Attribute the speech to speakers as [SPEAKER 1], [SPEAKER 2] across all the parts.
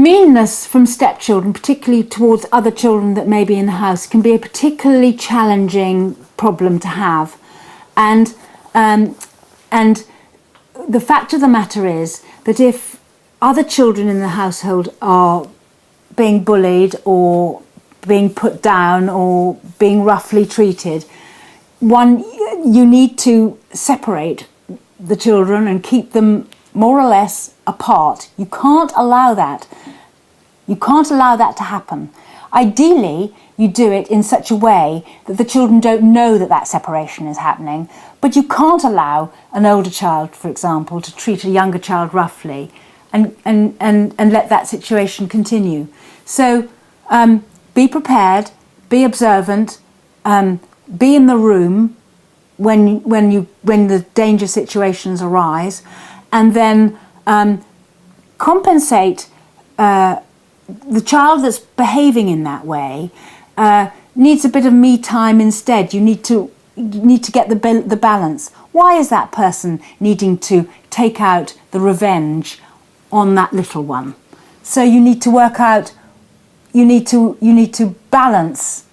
[SPEAKER 1] Meanness from stepchildren, particularly towards other children that may be in the house, can be a particularly challenging problem to have. And the fact of the matter is that if other children in the household are being bullied or being put down or being roughly treated, you need to separate the children and keep them more or less apart. You can't allow that. You can't allow that to happen. Ideally, you do it in such a way that the children don't know that that separation is happening, but you can't allow an older child, for example, to treat a younger child roughly and let that situation continue. So be prepared, be observant, be in the room when the danger situations arise, and then compensate the child that's behaving in that way. Needs a bit of me time instead. You need to get the balance. Why is that person needing to take out the revenge on that little one? So you need to work out. You need to balance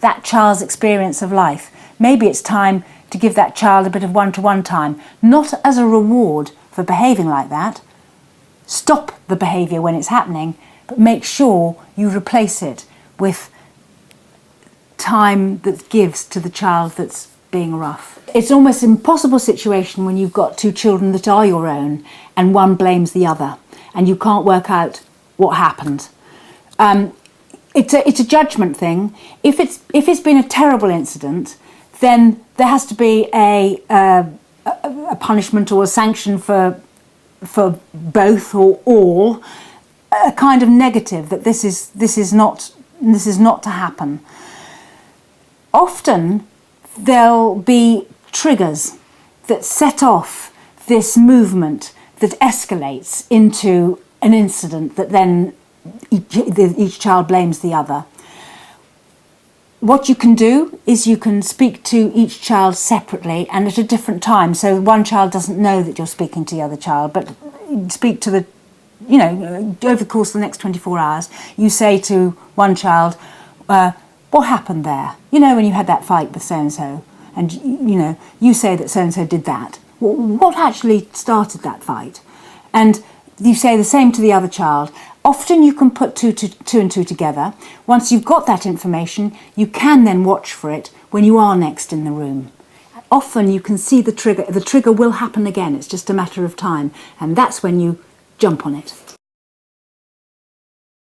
[SPEAKER 1] that child's experience of life. Maybe it's time to give that child a bit of one-to-one time, not as a reward for behaving like that. Stop the behaviour when it's happening, but make sure you replace it with time that gives to the child that's being rough. It's almost an impossible situation when you've got two children that are your own and one blames the other and you can't work out what happened. It's a judgment thing. If it's been a terrible incident, then there has to be a punishment or a sanction for both or all, a kind of negative that this is not to happen. Often there'll be triggers that set off this movement that escalates into an incident that then each child blames the other. What you can do is you can speak to each child separately and at a different time. So one child doesn't know that you're speaking to the other child, but speak to the, over the course of the next 24 hours, you say to one child, what happened there? When you had that fight with so-and-so, and you say that so-and-so did that. What actually started that fight? And you say the same to the other child. Often you can put two and two together. Once you've got that information, you can then watch for it when you are next in the room. Often you can see the trigger. The trigger will happen again. It's just a matter of time. And that's when you jump on it.